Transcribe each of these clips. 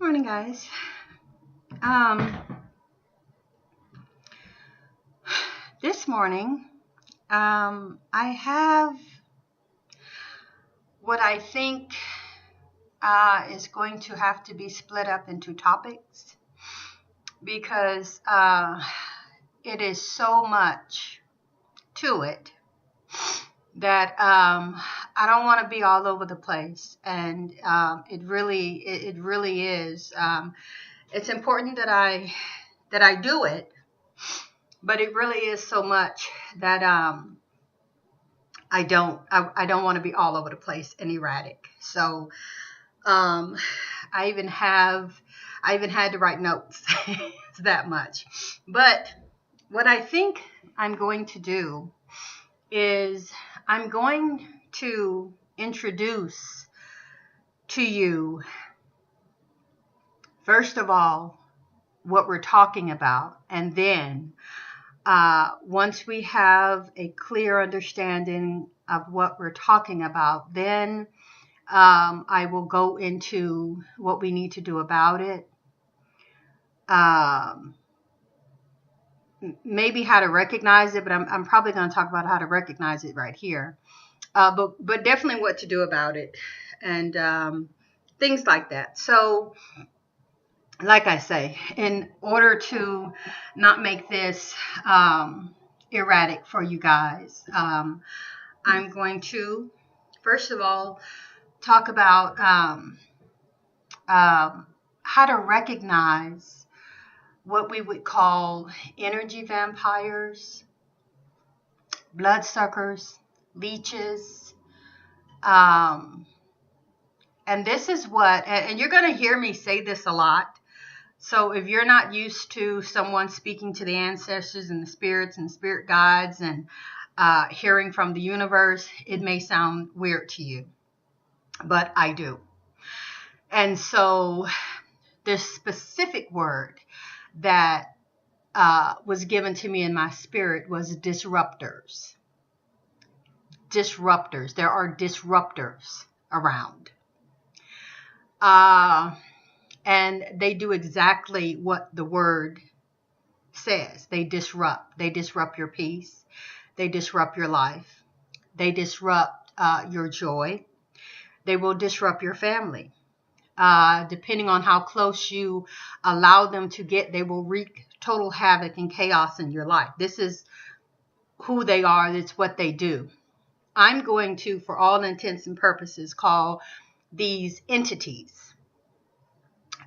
Morning, guys. Um, this morning, I have what I think is going to have to be split up into topics because it is so much to it that I don't want to be all over the place, and it really is. It's important that I do it, but it really is so much that I don't want to be all over the place and erratic. So um, I even had to write notes. It's that much. But what I think I'm going to do is I'm going to introduce to you, first of all, what we're talking about, and then once we have a clear understanding of what we're talking about, then I will go into what we need to do about it. Maybe how to recognize it, but I'm probably going to talk about how to recognize it right here. But definitely what to do about it and things like that. So, like I say, in order to not make this erratic for you guys, I'm going to, first of all, talk about how to recognize what we would call energy vampires, bloodsuckers, leeches. And this is what, and you're going to hear me say this a lot. So if you're not used to someone speaking to the ancestors and the spirits and spirit guides and hearing from the universe, it may sound weird to you, but I do. And so this specific word that was given to me in my spirit was disruptors. Disruptors. There are disruptors around. And they do exactly what the word says. They disrupt. They disrupt your peace. They disrupt your life. They disrupt your joy. They will disrupt your family. Depending on how close you allow them to get, they will wreak total havoc and chaos in your life. This is who they are. It's what they do. I'm going to, for all intents and purposes, call these entities.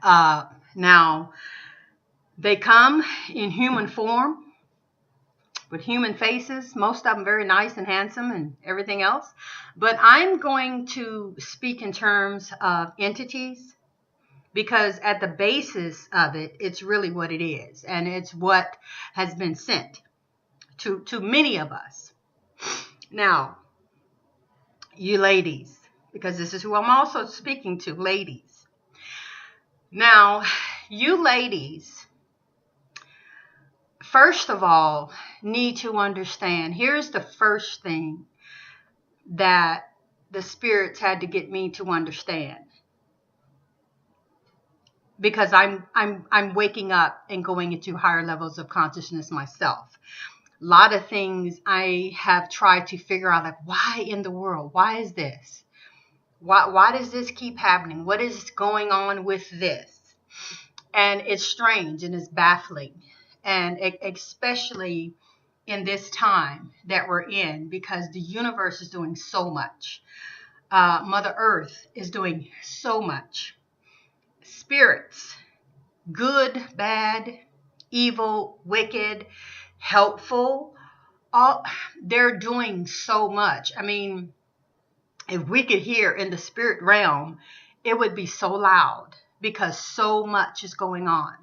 Now, they come in human form with human faces, most of them very nice and handsome and everything else. But I'm going to speak in terms of entities because at the basis of it, it's really what it is. And it's what has been sent to many of us. Now, you ladies, because this is who I'm also speaking to, ladies. Now, you ladies, first of all, need to understand, here's the first thing that the spirits had to get me to understand. Because I'm waking up and going into higher levels of consciousness myself. A lot of things I have tried to figure out, like, why in the world? Why is this? Why does this keep happening? What is going on with this? And it's strange and it's baffling. And especially in this time that we're in, because the universe is doing so much. Mother Earth is doing so much. Spirits, good, bad, evil, wicked, helpful, they're doing so much. I mean, if we could hear in the spirit realm, it would be so loud because so much is going on.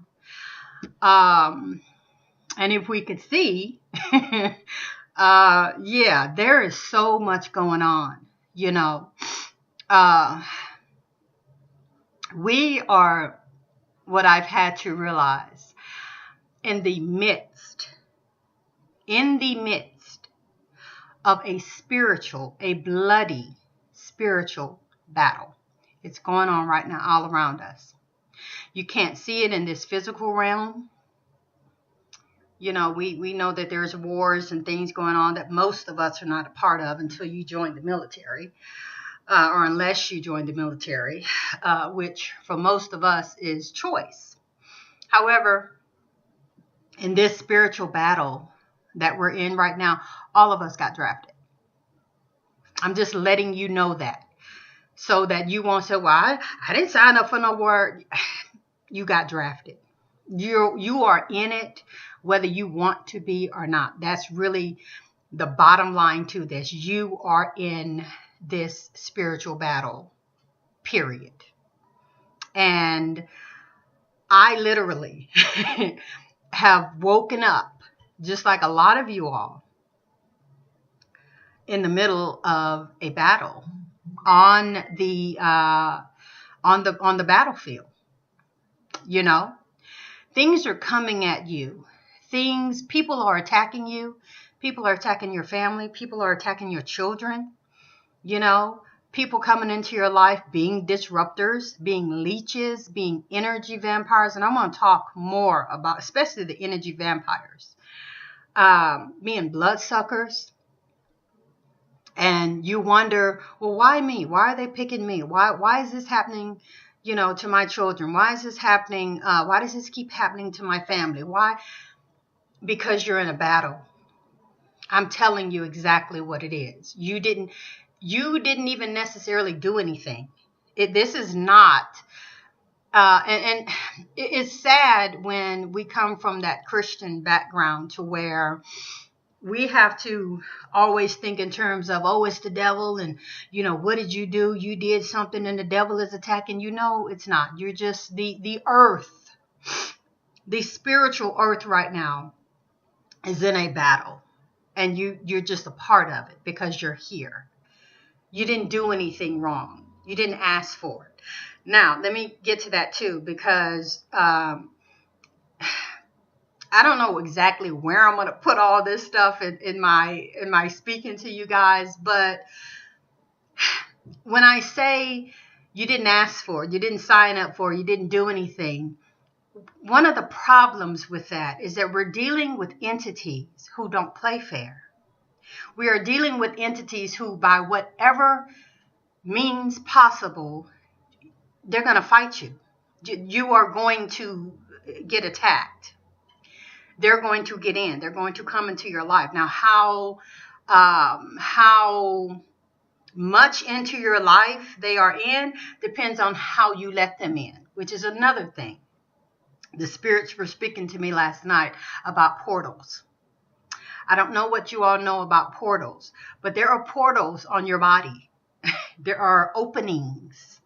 And if we could see, there is so much going on, you know. We are, what I've had to realize, in the midst of a bloody spiritual battle. It's going on right now all around us. You can't see it in this physical realm. You know, we know that there's wars and things going on that most of us are not a part of until you join the military, or unless you join the military, which for most of us is choice. However, in this spiritual battle that we're in right now, all of us got drafted. I'm just letting you know that, so that you won't say, well, I didn't sign up for no war. You got drafted. You are in it, whether you want to be or not. That's really the bottom line to this. You are in this spiritual battle, period. And I literally have woken up, just like a lot of you all, in the middle of a battle on the battlefield. You know, things are coming at you. People are attacking you. People are attacking your family. People are attacking your children. You know, people coming into your life being disruptors, being leeches, being energy vampires. And I'm going to talk more about, especially the energy vampires, being bloodsuckers. And you wonder, well, why me? Why are they picking me? Why is this happening, you know, to my children? Why is this happening? Why does this keep happening to my family? Why? Because you're in a battle. I'm telling you exactly what it is. You didn't even necessarily do anything. This is not, and it's sad when we come from that Christian background to where we have to always think in terms of, oh, it's the devil. And, you know, what did you do? You did something and the devil is attacking you. No, it's not. You're just the earth, the spiritual earth right now is in a battle. And you're just a part of it because you're here. You didn't do anything wrong. You didn't ask for it. Now, let me get to that too, because I don't know exactly where I'm going to put all this stuff in my speaking to you guys. But when I say you didn't ask for it, you didn't sign up for it, you didn't do anything, one of the problems with that is that we're dealing with entities who don't play fair. We are dealing with entities who, by whatever means possible, they're going to fight you. You are going to get attacked. They're going to get in. They're going to come into your life. Now, how much into your life they are in depends on how you let them in, which is another thing. The spirits were speaking to me last night about portals. I don't know what you all know about portals, but there are portals on your body. There are openings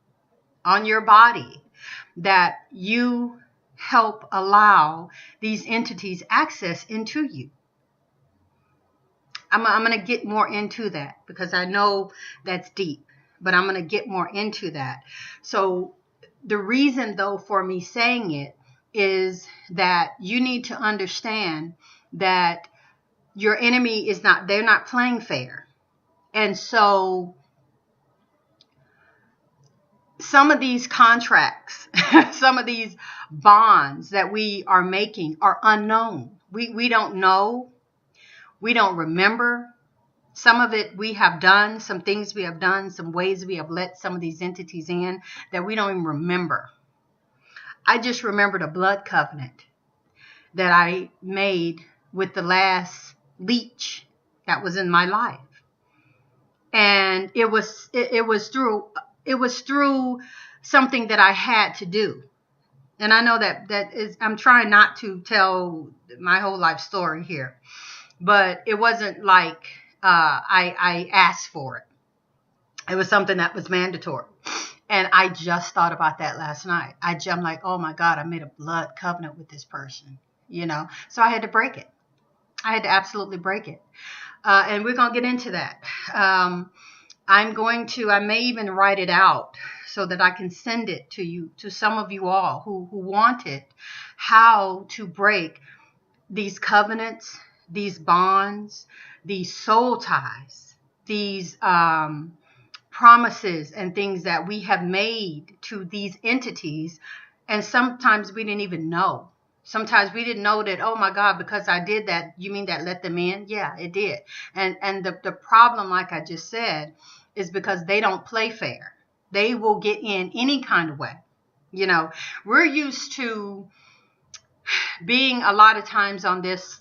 on your body that you help allow these entities access into you. I'm going to get more into that because I know that's deep, but I'm going to get more into that. So the reason, though, for me saying it is that you need to understand that your enemy is not, they're not playing fair. And so some of these contracts, some of these bonds that we are making are unknown. We don't know. We don't remember. Some of it we have done, some things we have done, some ways we have let some of these entities in that we don't even remember. I just remembered a blood covenant that I made with the last leech that was in my life. And it was through something that I had to do. And I know that is, I'm trying not to tell my whole life story here, but it wasn't like I asked for it. It was something that was mandatory. And I just thought about that last night. I'm like, oh my God, I made a blood covenant with this person, you know? So I had to break it. I had to absolutely break it. And we're going to get into that. I may even write it out so that I can send it to you, to some of you all who wanted how to break these covenants, these bonds, these soul ties, these promises and things that we have made to these entities And sometimes we didn't even know. Sometimes we didn't know that, oh my God, because I did that, you mean that let them in? Yeah, it did. And the problem, like I just said, is because they don't play fair. They will get in any kind of way. You know, we're used to being a lot of times on this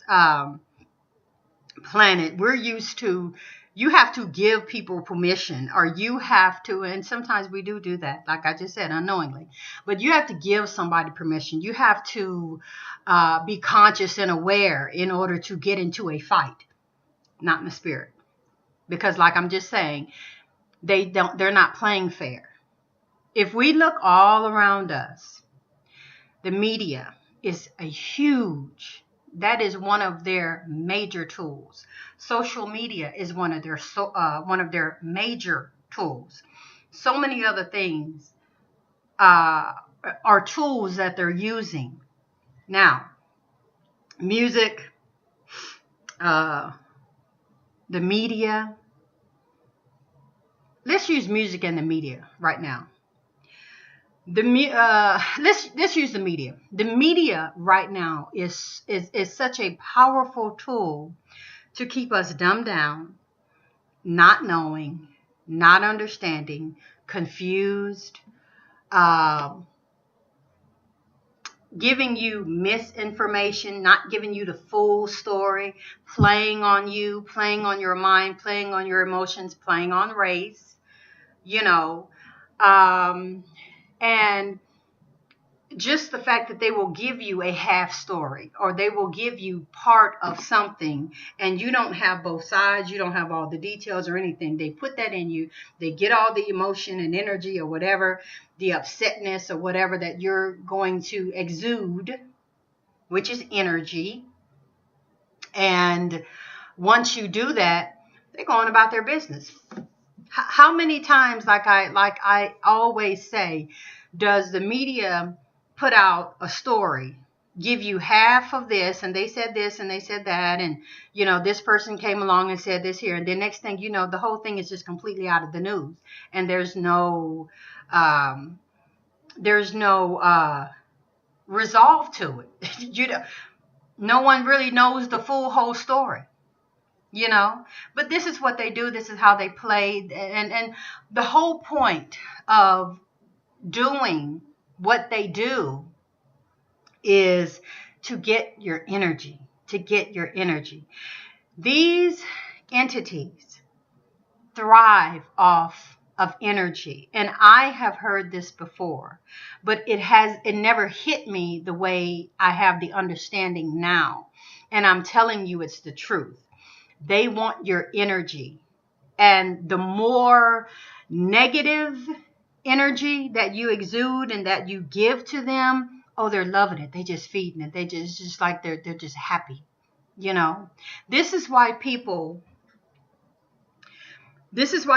planet, we're used to, you have to give people permission, or you have to, and sometimes we do that, like I just said, unknowingly, but you have to give somebody permission. You have to be conscious and aware in order to get into a fight, not in the spirit. Because like I'm just saying, they're not playing fair. If we look all around us, the media is a huge, that is one of their major tools. Social media is one of their major tools. So many other things are tools that they're using. Now, music, the media. Let's use music and the media right now. Let's use the media. The media right now is such a powerful tool to keep us dumbed down, not knowing, not understanding, confused, giving you misinformation, not giving you the full story, playing on you, playing on your mind, playing on your emotions, playing on race, you know, and just the fact that they will give you a half story, or they will give you part of something, and you don't have both sides, you don't have all the details or anything. They put that in you. They get all the emotion and energy or whatever, the upsetness or whatever that you're going to exude, which is energy. And once you do that, they're going about their business. How many times, like I always say, does the media put out a story, give you half of this, and they said this and they said that, and you know, this person came along and said this here, and the next thing you know, the whole thing is just completely out of the news, and there's no resolve to it. You know, no one really knows the full whole story. You know, but this is what they do. This is how they play, and the whole point of doing what they do is to get your energy, These entities thrive off of energy. And I have heard this before, but it never hit me the way I have the understanding now. And I'm telling you, it's the truth. They want your energy. And the more negative energy that you exude and that you give to them, oh, they're loving it. They just feeding it. They just like they're just happy. You know, this is why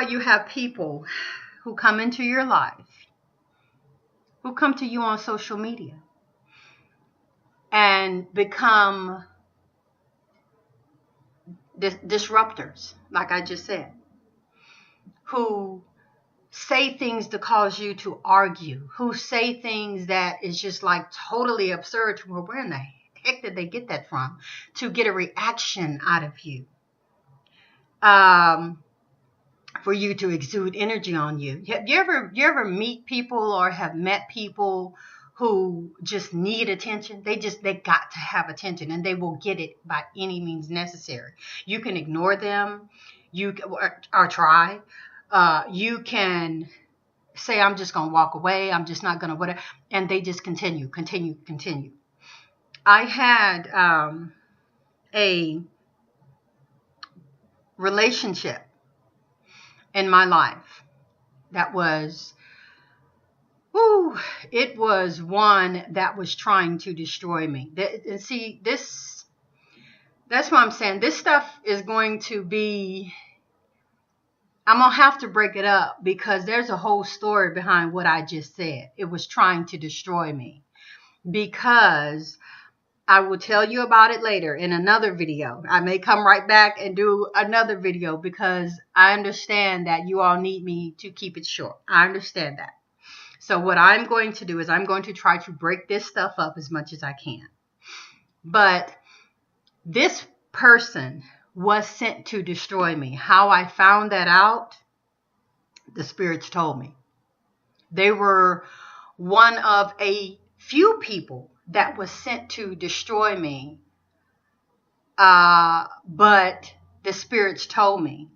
you have people who come into your life, who come to you on social media and become disruptors, like I just said, who say things to cause you to argue, who say things that is just like totally absurd. Well, where in the heck did they get that from? To get a reaction out of you, for you to exude energy on you. Have you ever meet people or have met people who just need attention? They got to have attention, and they will get it by any means necessary. You can ignore them, or try. You can say, I'm just going to walk away. I'm just not going to whatever. And they just continue. I had a relationship in my life that was, it was one that was trying to destroy me. And see, that's what I'm saying. This stuff is going to be, I'm going to have to break it up because there's a whole story behind what I just said. It was trying to destroy me, because I will tell you about it later in another video. I may come right back and do another video because I understand that you all need me to keep it short. I understand that. So what I'm going to do is I'm going to try to break this stuff up as much as I can. But this person was sent to destroy me. How I found that out, the spirits told me. They were one of a few people that was sent to destroy me. But the spirits told me,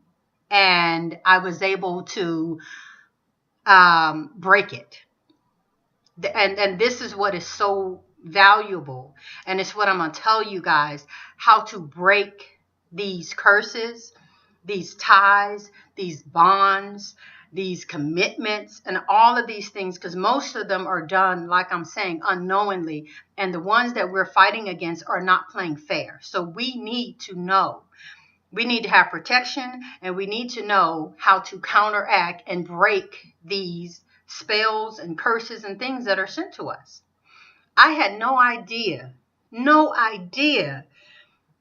and I was able to break it. And this is what is so valuable, and it's what I'm going to tell you guys, how to break these curses, these ties, these bonds, these commitments, and all of these things, because most of them are done, like I'm saying, unknowingly, and the ones that we're fighting against are not playing fair. So we need to know. We need to have protection, and we need to know how to counteract and break these spells and curses and things that are sent to us. I had no idea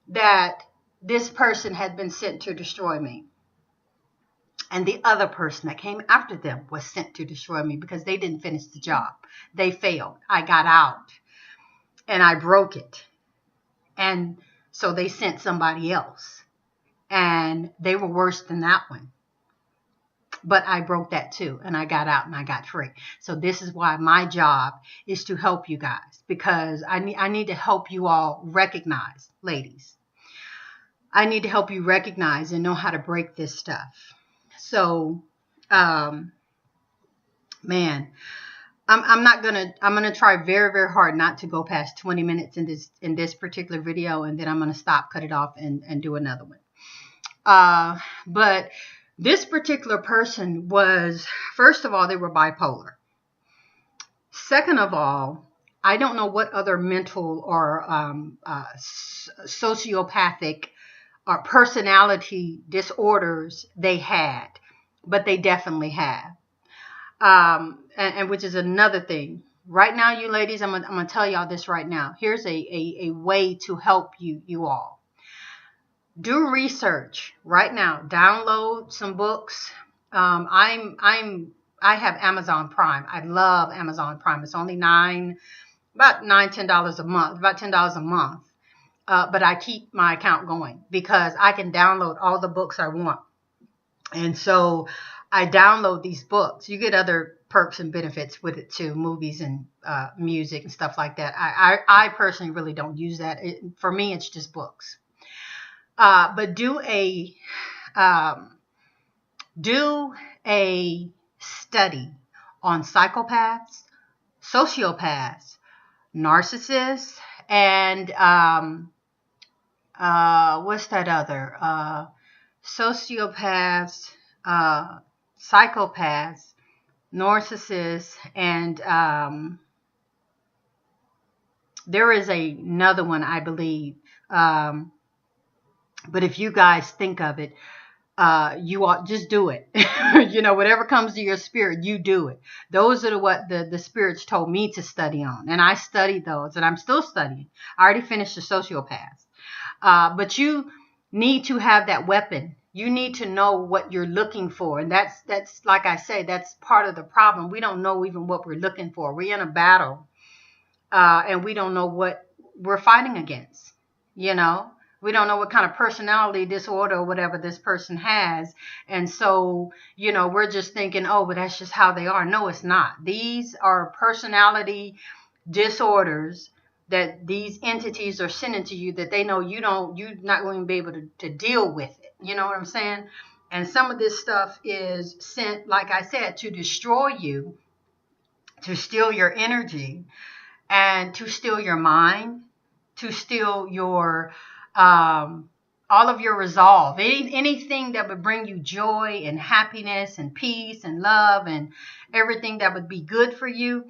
that this person had been sent to destroy me. And the other person that came after them was sent to destroy me because they didn't finish the job. They failed. I got out and I broke it. And so they sent somebody else. And they were worse than that one. But I broke that too, and I got out and I got free. So this is why my job is to help you guys, because I need to help you all recognize, ladies. I need to help you recognize and know how to break this stuff. So, man, I'm gonna try very, very hard not to go past 20 minutes in this particular video, and then I'm gonna stop, cut it off, and do another one. But this particular person was, first of all, they were bipolar. Second of all, I don't know what other mental or sociopathic or personality disorders they had, but they definitely have. And which is another thing. Right now, you ladies, I'm gonna tell y'all this right now. Here's a way to help you all. Do research right now. Download some books. I have Amazon Prime. I love Amazon Prime. It's only about $10 a month, about $10 a month. But I keep my account going because I can download all the books I want. And so I download these books. You get other perks and benefits with it too, movies and music and stuff like that. I personally really don't use that. For me, it's just books. But do a study on psychopaths, sociopaths, narcissists, and what's that other? Sociopaths, psychopaths, narcissists, and there is another one, I believe. But if you guys think of it, you ought just do it. Whatever comes to your spirit, you do it. Those are what the spirits told me to study on. And I studied those, and I'm still studying. I already finished the sociopaths. But you need to have that weapon. You need to know what you're looking for. And that's like I say, that's part of the problem. We don't know even what we're looking for. We're in a battle, and we don't know what we're fighting against, We don't know what kind of personality disorder or whatever this person has. And so, we're just thinking, oh, but that's just how they are. No, it's not. These are personality disorders that these entities are sending to you that they know you're not going to be able to deal with it. You know what I'm saying? And some of this stuff is sent, like I said, to destroy you, to steal your energy, and to steal your mind, to steal your all of your resolve, anything that would bring you joy and happiness and peace and love and everything that would be good for you.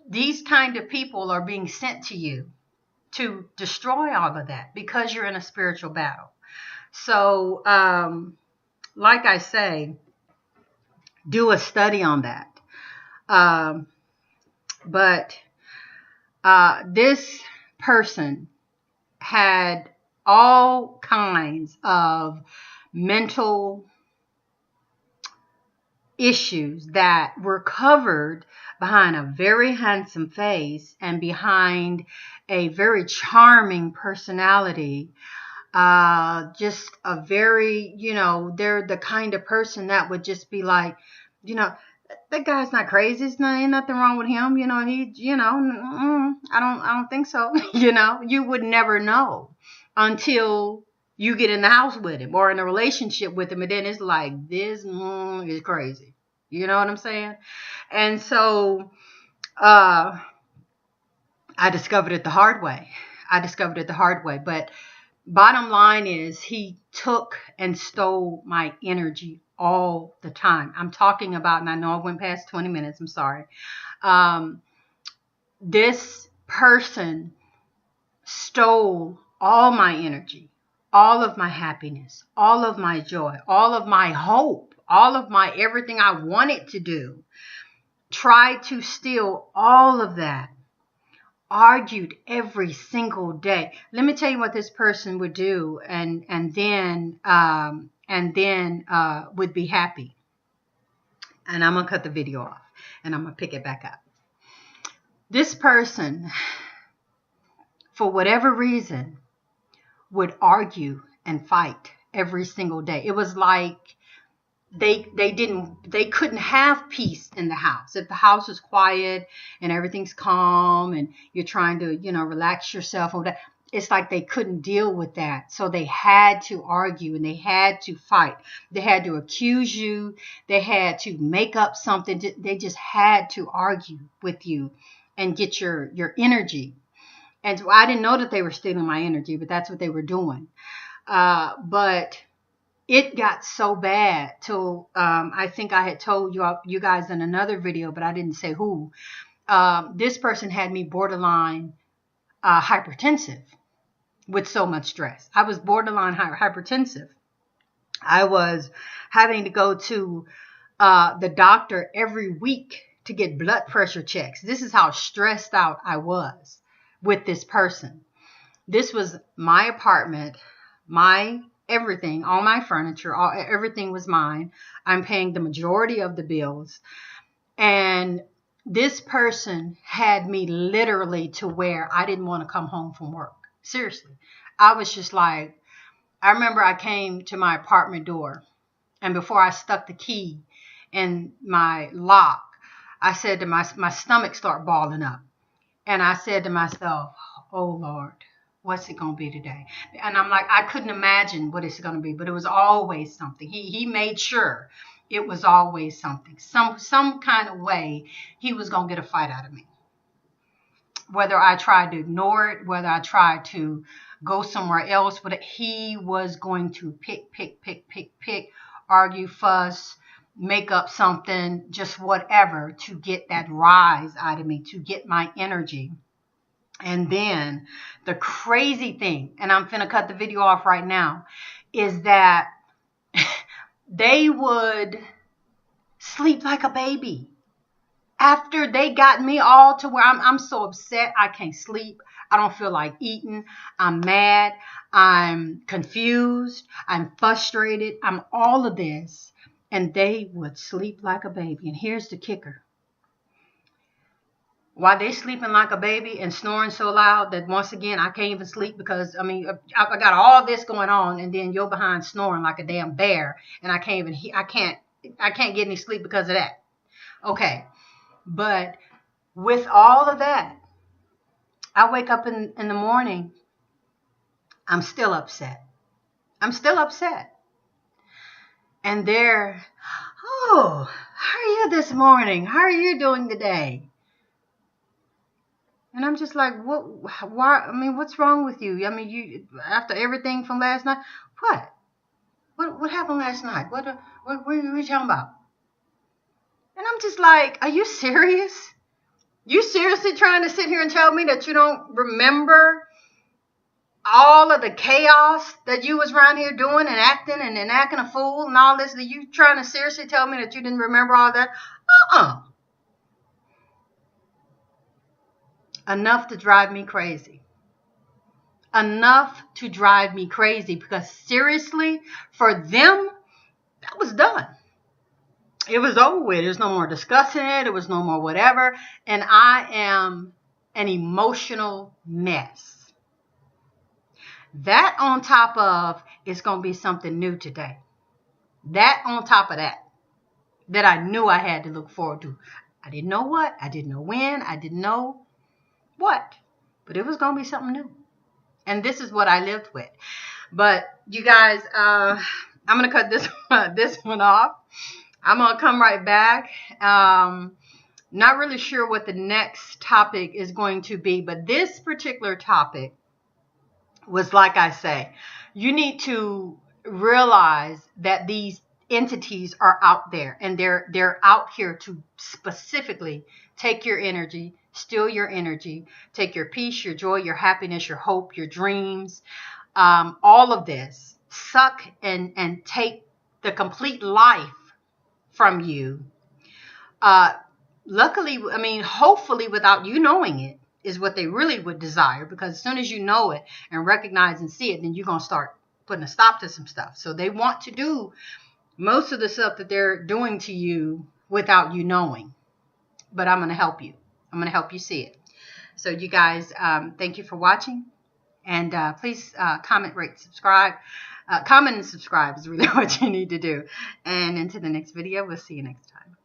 These kind of people are being sent to you to destroy all of that because you're in a spiritual battle. So, like I say, do a study on that. But this person had all kinds of mental issues that were covered behind a very handsome face and behind a very charming personality. Just a very, they're the kind of person that would just be like, you know, that guy's not crazy. Ain't nothing wrong with him. I don't think so. You would never know until you get in the house with him or in a relationship with him. And then it's like, this is crazy. You know what I'm saying? And so, I discovered it the hard way. But bottom line is he took and stole my energy all the time. I'm talking about, and I know I went past 20 minutes. I'm sorry. This person stole all my energy, all of my happiness, all of my joy, all of my hope, all of my everything I wanted to do. Tried to steal all of that. Argued every single day. Let me tell you what this person would do, and then would be happy. And I'm gonna cut the video off, and I'm gonna pick it back up. This person, for whatever reason, would argue and fight every single day. It was like they couldn't have peace in the house. If the house is quiet and everything's calm and you're trying to, relax yourself, it's like they couldn't deal with that. So they had to argue and they had to fight. They had to accuse you. They had to make up something. They just had to argue with you and get your energy. And so I didn't know that they were stealing my energy, but that's what they were doing. But it got so bad till I think I had told you guys in another video, but I didn't say who. This person had me borderline hypertensive with so much stress. I was borderline hypertensive. I was having to go to the doctor every week to get blood pressure checks. This is how stressed out I was with this person. This was my apartment, my everything, all my furniture, everything was mine. I'm paying the majority of the bills. And this person had me literally to where I didn't want to come home from work. Seriously. I was just like, I remember I came to my apartment door, and before I stuck the key in my lock, I said to my stomach started balling up. And I said to myself, oh Lord, what's it going to be today? And I'm like, I couldn't imagine what it's going to be, but it was always something. He made sure it was always something. Some kind of way he was going to get a fight out of me. Whether I tried to ignore it, whether I tried to go somewhere else, but he was going to pick, argue, fuss, make up something, just whatever, to get that rise out of me, to get my energy. And then the crazy thing, and I'm finna cut the video off right now, is that they would sleep like a baby. After they got me all to where I'm so upset, I can't sleep. I don't feel like eating. I'm mad. I'm confused. I'm frustrated. I'm all of this. And they would sleep like a baby. And here's the kicker. While they sleeping like a baby and snoring so loud that once again, I can't even sleep because, I got all this going on, and then you're behind snoring like a damn bear, and I can't get any sleep because of that. Okay. But with all of that, I wake up in the morning, I'm still upset. And they're, oh, how are you this morning? How are you doing today? And I'm just like, what? Why? What's wrong with you? You, after everything from last night, what happened last night? What are you talking about? And I'm just like, are you serious? You seriously trying to sit here and tell me that you don't remember all of the chaos that you was around here doing and acting a fool and all this? Are you trying to seriously tell me that you didn't remember all that? Enough to drive me crazy. Because seriously, for them, that was done. it was over with. There's no more discussing it. It was no more whatever. And I am an emotional mess. That on top of, it's going to be something new today. That on top of that I knew I had to look forward to. I didn't know what. I didn't know when. I didn't know what. But it was going to be something new. And this is what I lived with. But you guys, I'm going to cut this one off. I'm going to come right back. Not really sure what the next topic is going to be. But this particular topic was, like I say, you need to realize that these entities are out there, and they're out here to specifically take your energy, steal your energy, take your peace, your joy, your happiness, your hope, your dreams, all of this, suck and take the complete life from you. Luckily, I mean, hopefully without you knowing it, is what they really would desire, because as soon as you know it and recognize and see it, then you're going to start putting a stop to some stuff. So they want to do most of the stuff that they're doing to you without you knowing. But I'm going to help you. I'm going to help you see it. So you guys, thank you for watching. And please comment, rate, subscribe. Comment and subscribe is really what you need to do. And into the next video. We'll see you next time.